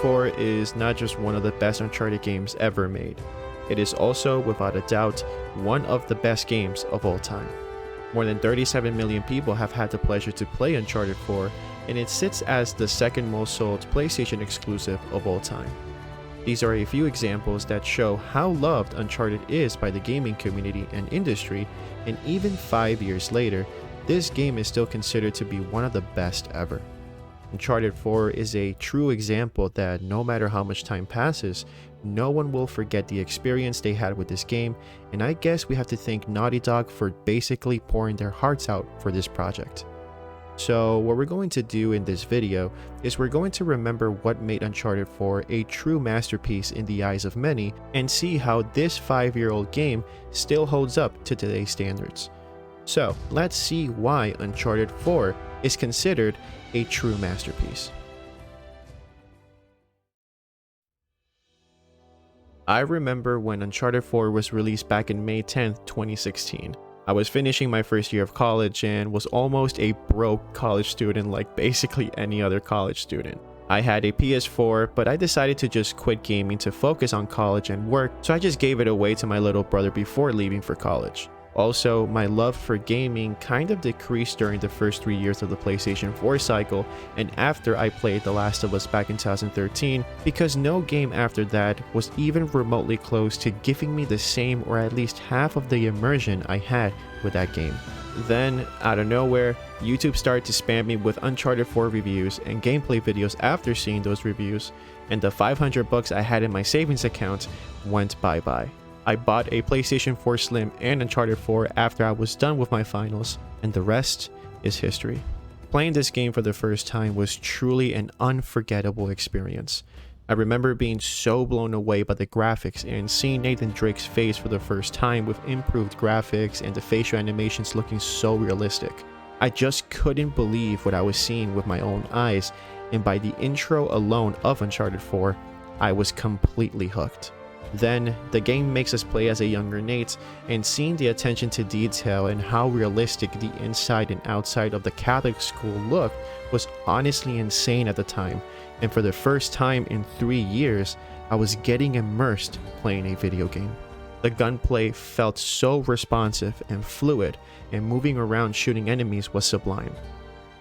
4 is not just one of the best Uncharted games ever made, it is also, without a doubt, one of the best games of all time. More than 37 million people have had the pleasure to play Uncharted 4, and it sits as the second most sold PlayStation exclusive of all time. These are a few examples that show how loved Uncharted is by the gaming community and industry, and even 5 years later, this game is still considered to be one of the best ever. Uncharted 4 is a true example that no matter how much time passes, no one will forget the experience they had with this game, and I guess we have to thank Naughty Dog for basically pouring their hearts out for this project. So what we're going to do in this video is we're going to remember what made Uncharted 4 a true masterpiece in the eyes of many, and see how this 5-year-old game still holds up to today's standards. So let's see why Uncharted 4 is considered a true masterpiece. I remember when Uncharted 4 was released back in May 10th, 2016. I was finishing my first year of college and was almost a broke college student like basically any other college student. I had a PS4, but I decided to just quit gaming to focus on college and work, so I just gave it away to my little brother before leaving for college. Also, my love for gaming kind of decreased during the first 3 years of the PlayStation 4 cycle and after I played The Last of Us back in 2013, because no game after that was even remotely close to giving me the same or at least half of the immersion I had with that game. Then, out of nowhere, YouTube started to spam me with Uncharted 4 reviews and gameplay videos after seeing those reviews, and the $500 I had in my savings account went bye-bye. I bought a PlayStation 4 Slim and Uncharted 4 after I was done with my finals, and the rest is history. Playing this game for the first time was truly an unforgettable experience. I remember being so blown away by the graphics and seeing Nathan Drake's face for the first time with improved graphics and the facial animations looking so realistic. I just couldn't believe what I was seeing with my own eyes, and by the intro alone of Uncharted 4, I was completely hooked. Then, the game makes us play as a younger Nate, and seeing the attention to detail and how realistic the inside and outside of the Catholic school looked was honestly insane at the time, and for the first time in 3 years, I was getting immersed playing a video game. The gunplay felt so responsive and fluid, and moving around shooting enemies was sublime.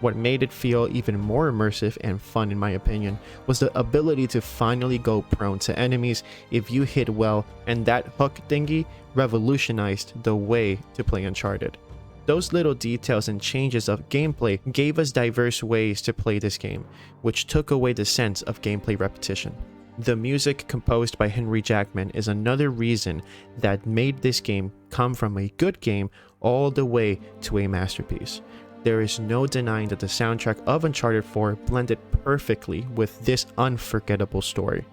What made it feel even more immersive and fun in my opinion was the ability to finally go prone to enemies if you hit well, and that hook thingy revolutionized the way to play Uncharted. Those little details and changes of gameplay gave us diverse ways to play this game, which took away the sense of gameplay repetition. The music composed by Henry Jackman is another reason that made this game come from a good game all the way to a masterpiece. There is no denying that the soundtrack of Uncharted 4 blended perfectly with this unforgettable story.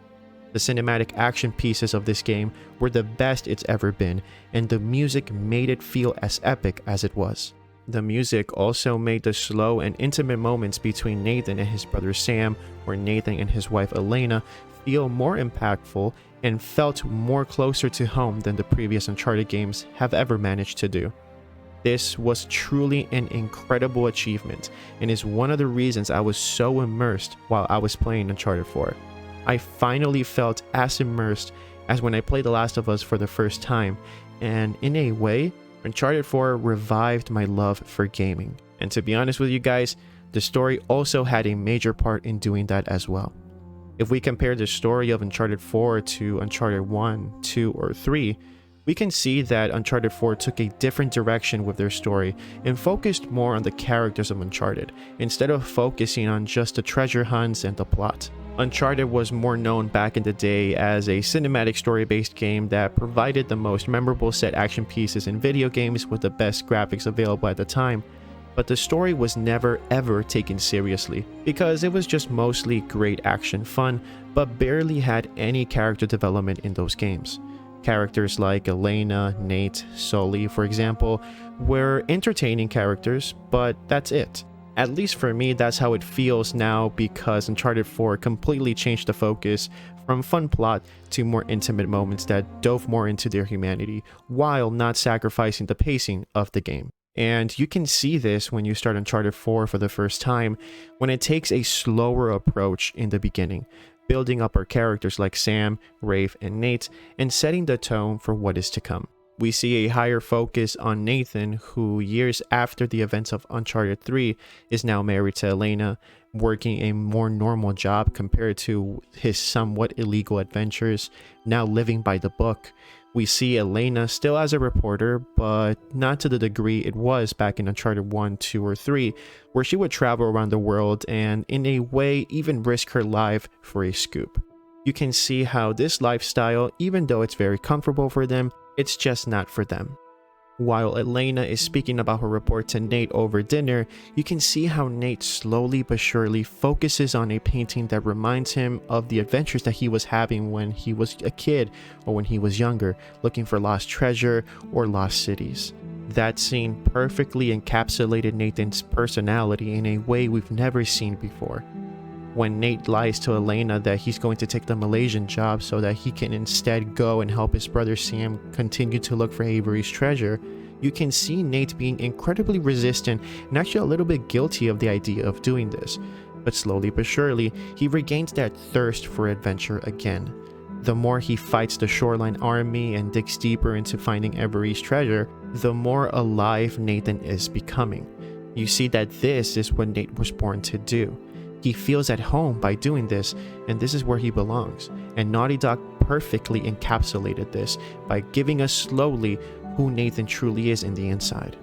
The cinematic action pieces of this game were the best it's ever been, and the music made it feel as epic as it was. The music also made the slow and intimate moments between Nathan and his brother Sam, or Nathan and his wife Elena, feel more impactful and felt more closer to home than the previous Uncharted games have ever managed to do. This was truly an incredible achievement, and is one of the reasons I was so immersed while I was playing Uncharted 4. I finally felt as immersed as when I played The Last of Us for the first time, and in a way, Uncharted 4 revived my love for gaming. And to be honest with you guys, the story also had a major part in doing that as well. If we compare the story of Uncharted 4 to Uncharted 1, 2, or 3, we can see that Uncharted 4 took a different direction with their story and focused more on the characters of Uncharted, instead of focusing on just the treasure hunts and the plot. Uncharted was more known back in the day as a cinematic story-based game that provided the most memorable set action pieces in video games with the best graphics available at the time, but the story was never ever taken seriously, because it was just mostly great action fun, but barely had any character development in those games. Characters like Elena, Nate, Sully, for example, were entertaining characters, but that's it. At least for me, that's how it feels now, because Uncharted 4 completely changed the focus from fun plot to more intimate moments that dove more into their humanity, while not sacrificing the pacing of the game. And you can see this when you start Uncharted 4 for the first time, when it takes a slower approach in the beginning, building up our characters like Sam, Rafe, and Nate, and setting the tone for what is to come. We see a higher focus on Nathan, who years after the events of Uncharted 3 is now married to Elena, working a more normal job compared to his somewhat illegal adventures, now living by the book. We see Elena still as a reporter, but not to the degree it was back in Uncharted 1, 2, or 3, where she would travel around the world and in a way even risk her life for a scoop. You can see how this lifestyle, even though it's very comfortable for them, it's just not for them. While Elena is speaking about her report to Nate over dinner, you can see how Nate slowly but surely focuses on a painting that reminds him of the adventures that he was having when he was a kid or when he was younger, looking for lost treasure or lost cities. That scene perfectly encapsulated Nathan's personality in a way we've never seen before. When Nate lies to Elena that he's going to take the Malaysian job so that he can instead go and help his brother Sam continue to look for Avery's treasure, you can see Nate being incredibly resistant and actually a little bit guilty of the idea of doing this. But slowly but surely, he regains that thirst for adventure again. The more he fights the Shoreline Army and digs deeper into finding Avery's treasure, the more alive Nathan is becoming. You see that this is what Nate was born to do. He feels at home by doing this, and this is where he belongs. And Naughty Dog perfectly encapsulated this by giving us slowly who Nathan truly is in the inside.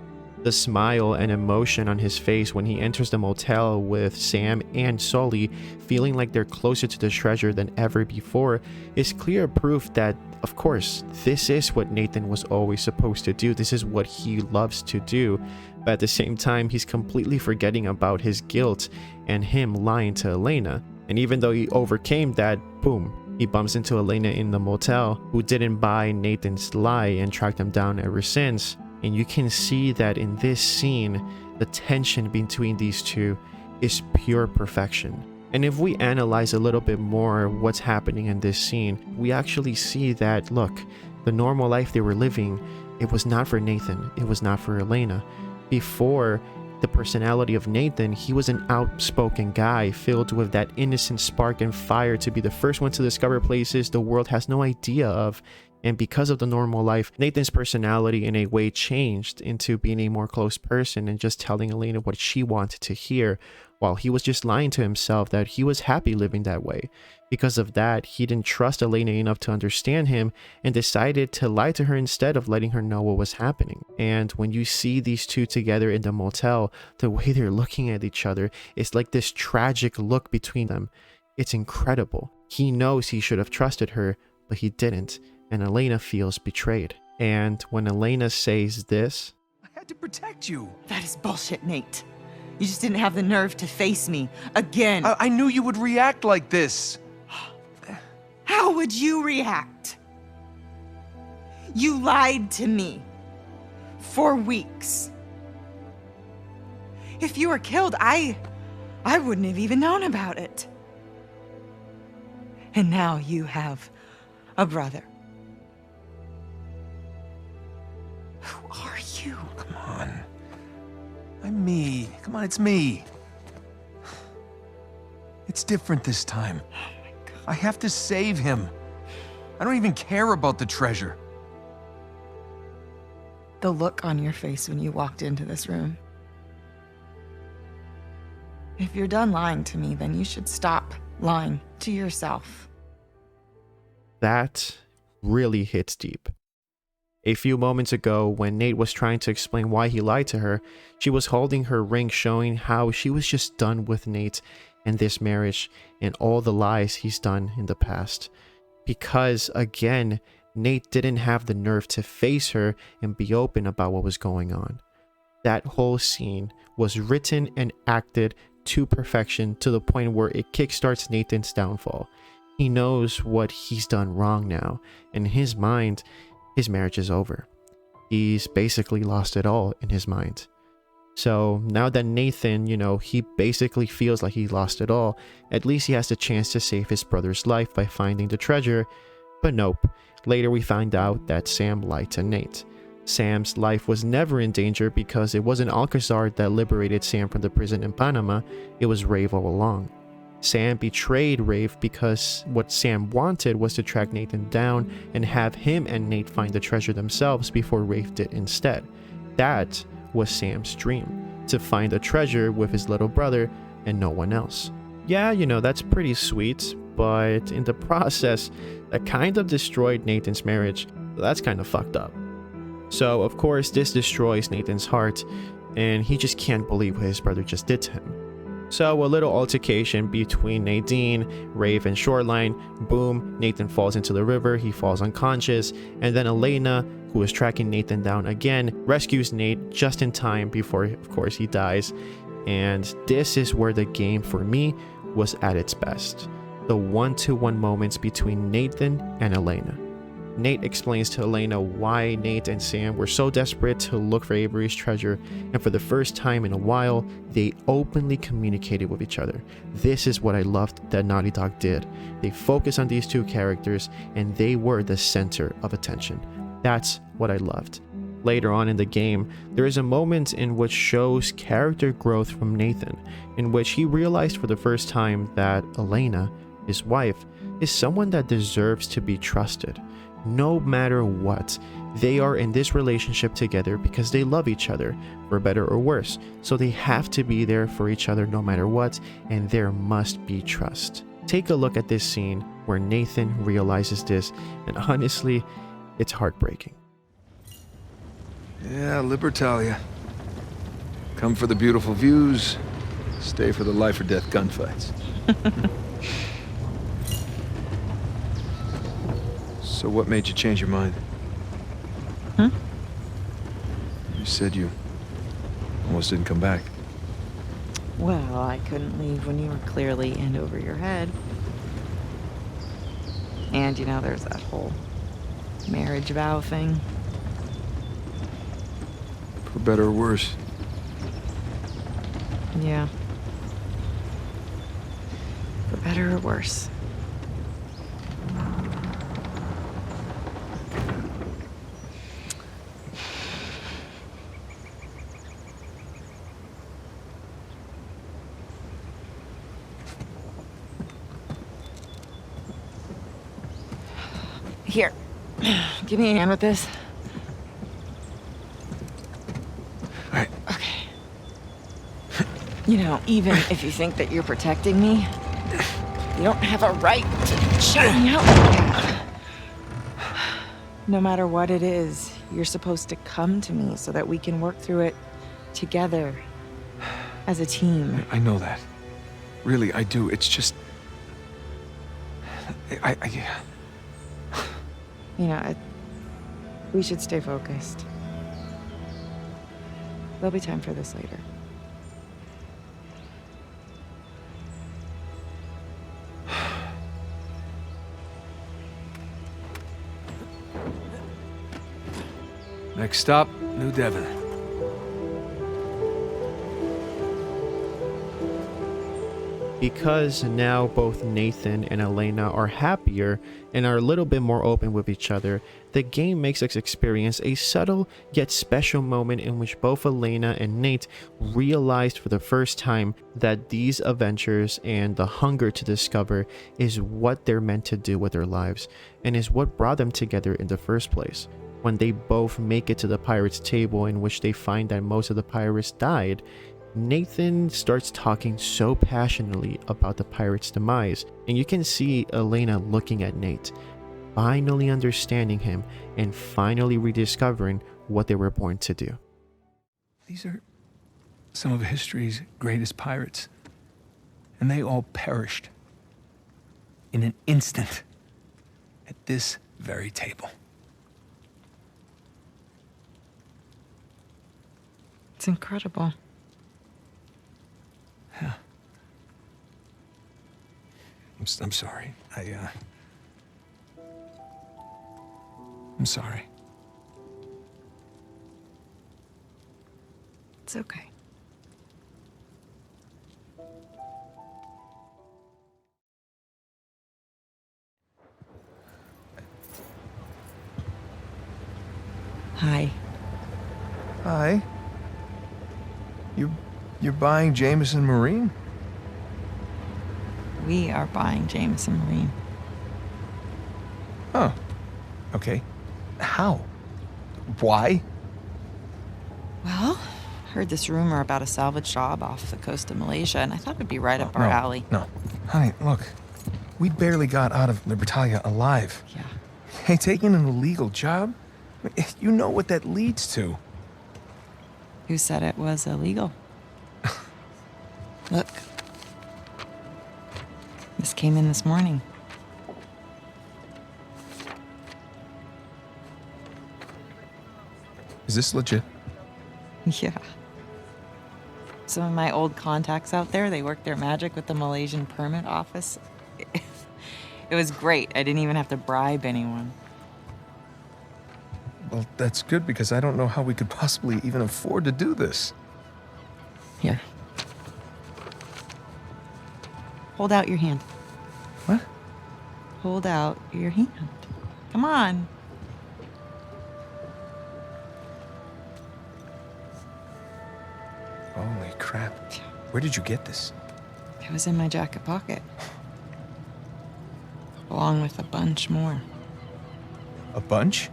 The smile and emotion on his face when he enters the motel with Sam and Sully, feeling like they're closer to the treasure than ever before, is clear proof that, of course, this is what Nathan was always supposed to do. This is what he loves to do. But at the same time, he's completely forgetting about his guilt and him lying to Elena. And even though he overcame that, boom, he bumps into Elena in the motel, who didn't buy Nathan's lie and tracked him down ever since. And you can see that in this scene, the tension between these two is pure perfection. And if we analyze a little bit more what's happening in this scene, we actually see that, look, the normal life they were living, it was not for Nathan, it was not for Elena. Before the personality of Nathan, he was an outspoken guy filled with that innocent spark and fire to be the first one to discover places the world has no idea of. And because of the normal life, Nathan's personality in a way changed into being a more close person and just telling Elena what she wanted to hear, while he was just lying to himself that he was happy living that way. Because of that, he didn't trust Elena enough to understand him and decided to lie to her instead of letting her know what was happening. And when you see these two together in the motel, the way they're looking at each other, it's like this tragic look between them. It's incredible. He knows he should have trusted her, but he didn't. And Elena feels betrayed. And when Elena says this, I had to protect you. That is bullshit, Nate. You just didn't have the nerve to face me again. I knew you would react like this. How would you react? You lied to me for weeks. If you were killed, I wouldn't have even known about it. And now you have a brother. Who are you? Come on. I'm me. Come on, it's me. It's different this time. Oh my God. I have to save him. I don't even care about the treasure. The look on your face when you walked into this room. If you're done lying to me, then you should stop lying to yourself. that really hits deep. A few moments ago, when Nate was trying to explain why he lied to her, she was holding her ring, showing how she was just done with Nate and this marriage and all the lies he's done in the past. Because, again, Nate didn't have the nerve to face her and be open about what was going on. That whole scene was written and acted to perfection, to the point where it kickstarts Nathan's downfall. He knows what he's done wrong now, and in his mind, his marriage is over. He's basically lost it all in his mind. So now that Nathan, he basically feels like he lost it all, at least he has the chance to save his brother's life by finding the treasure. But nope, later we find out that Sam lied to Nate. Sam's life was never in danger because it wasn't Alcazar that liberated Sam from the prison in Panama, it was Rave all along. Sam betrayed Rafe because what Sam wanted was to track Nathan down and have him and Nate find the treasure themselves before Rafe did instead. That was Sam's dream, to find a treasure with his little brother and no one else. Yeah, that's pretty sweet, but in the process, that kind of destroyed Nathan's marriage. That's kind of fucked up. So, of course, this destroys Nathan's heart, and he just can't believe what his brother just did to him. So, a little altercation between Nadine, Rafe, and Shoreline. Boom, Nathan falls into the river, he falls unconscious, and then Elena, who is tracking Nathan down again, rescues Nate just in time before, of course, he dies. And this is where the game, for me, was at its best. The one-to-one moments between Nathan and Elena. Nate explains to Elena why Nate and Sam were so desperate to look for Avery's treasure, and for the first time in a while, they openly communicated with each other. This is what I loved that Naughty Dog did. They focused on these two characters, and they were the center of attention. That's what I loved. Later on in the game, there is a moment in which shows character growth from Nathan, in which he realized for the first time that Elena, his wife, is someone that deserves to be trusted. No matter what, they are in this relationship together because they love each other, for better or worse, so they have to be there for each other no matter what, and there must be trust. Take a look at this scene where Nathan realizes this, and honestly, it's heartbreaking. Yeah, Libertalia. Come for the beautiful views, stay for the life or death gunfights. So what made you change your mind? You said you almost didn't come back. Well, I couldn't leave when you were clearly in over your head. And there's that whole marriage vow thing. For better or worse. Yeah. For better or worse. Here, give me a hand with this. All right. Okay. Even if you think that you're protecting me, you don't have a right to shut me out like that. No matter what it is, you're supposed to come to me so that we can work through it together as a team. I know that. Really, I do. It's just... We should stay focused. There'll be time for this later. Next stop, New Devon. Because now both Nathan and Elena are happier and are a little bit more open with each other, the game makes us experience a subtle yet special moment in which both Elena and Nate realized for the first time that these adventures and the hunger to discover is what they're meant to do with their lives, and is what brought them together in the first place. When they both make it to the pirates' table, in which they find that most of the pirates died, Nathan starts talking so passionately about the pirate's demise, and you can see Elena looking at Nate, finally understanding him and finally rediscovering what they were born to do. These are some of history's greatest pirates, and they all perished in an instant at this very table. It's incredible. Yeah. I'm sorry. I'm sorry. It's okay. Hi. Hi. You're buying Jameson Marine? We are buying Jameson Marine. Oh, okay. How? Why? Well, heard this rumor about a salvage job off the coast of Malaysia, and I thought it'd be right up our alley. No. Honey, look. We barely got out of Libertalia alive. Yeah. Hey, taking an illegal job? You know what that leads to. Who said it was illegal? Look. This came in this morning. Is this legit? Yeah. Some of my old contacts out there, they work their magic with the Malaysian permit office. It was great. I didn't even have to bribe anyone. Well, that's good because I don't know how we could possibly even afford to do this. Here. Hold out your hand. What? Hold out your hand. Come on. Holy crap. Where did you get this? It was in my jacket pocket. Along with a bunch more. A bunch?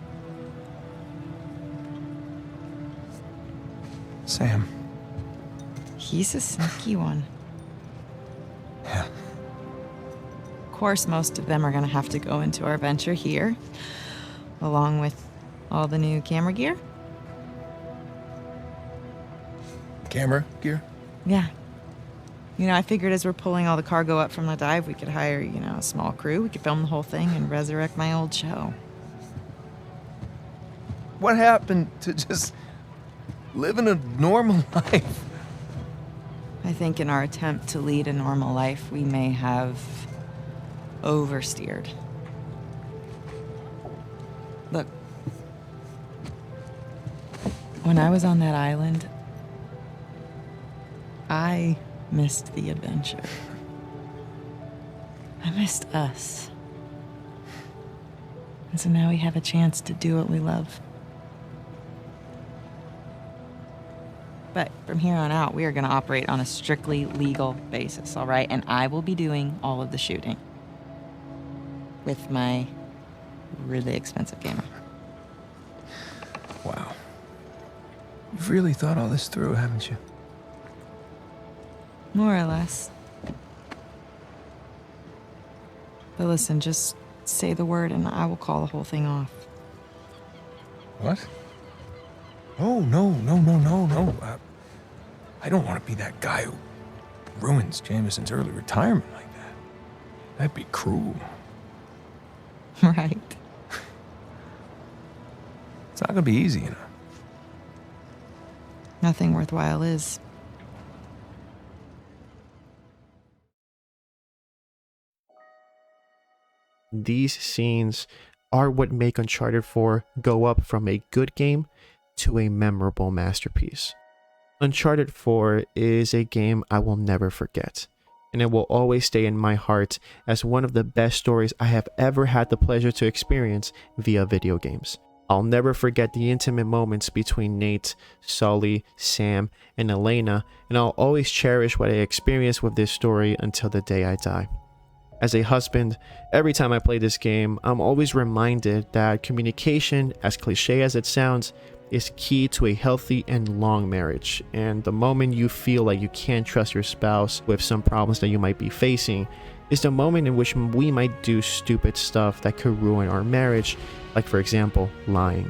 Sam. He's a sneaky one. Yeah. Of course, most of them are going to have to go into our venture here, along with all the new camera gear. Camera gear? Yeah. You know, I figured as we're pulling all the cargo up from the dive, we could hire, a small crew. We could film the whole thing and resurrect my old show. What happened to just living a normal life? I think in our attempt to lead a normal life, we may have oversteered. Look, when I was on that island, I missed the adventure. I missed us. And so now we have a chance to do what we love. But from here on out, we are going to operate on a strictly legal basis, all right? And I will be doing all of the shooting with my really expensive camera. Wow. You've really thought all this through, haven't you? More or less. But listen, just say the word and I will call the whole thing off. What? Oh, no. I don't want to be that guy who ruins Jameson's early retirement like that. That'd be cruel. Right. It's not gonna be easy, you know. Nothing worthwhile is. These scenes are what make Uncharted 4 go up from a good game to a memorable masterpiece. Uncharted 4 is a game I will never forget, and it will always stay in my heart as one of the best stories I have ever had the pleasure to experience via video games. I'll never forget the intimate moments between Nate, Sully, Sam, and Elena, and I'll always cherish what I experienced with this story until the day I die. As a husband, every time I play this game, I'm always reminded that communication, as cliche as it sounds, is key to a healthy and long marriage. And the moment you feel like you can't trust your spouse with some problems that you might be facing is the moment in which we might do stupid stuff that could ruin our marriage, like for example, lying.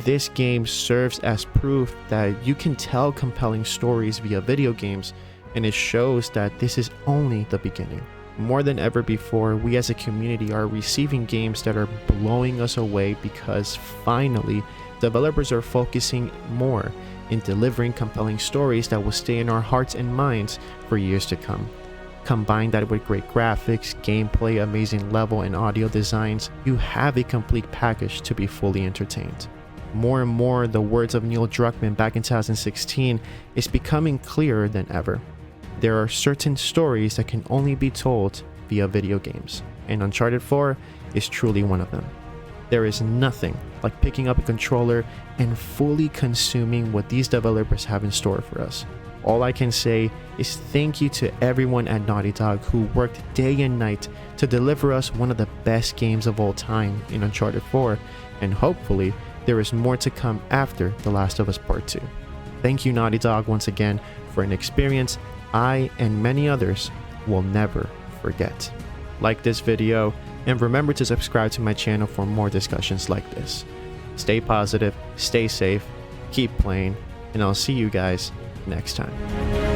This game serves as proof that you can tell compelling stories via video games, and it shows that this is only the beginning. More than ever before, we as a community are receiving games that are blowing us away because finally, developers are focusing more in delivering compelling stories that will stay in our hearts and minds for years to come. Combine that with great graphics, gameplay, amazing level, and audio designs, you have a complete package to be fully entertained. More and more, the words of Neil Druckmann back in 2016 is becoming clearer than ever. There are certain stories that can only be told via video games, and Uncharted 4 is truly one of them. There is nothing like picking up a controller and fully consuming what these developers have in store for us. all I can say is thank you to everyone at Naughty Dog who worked day and night to deliver us one of the best games of all time in Uncharted 4, and hopefully there is more to come after The Last of Us Part 2. Thank you, Naughty Dog, once again for an experience I and many others will never forget. Like this video, and remember to subscribe to my channel for more discussions like this. Stay positive, stay safe, keep playing, and I'll see you guys next time.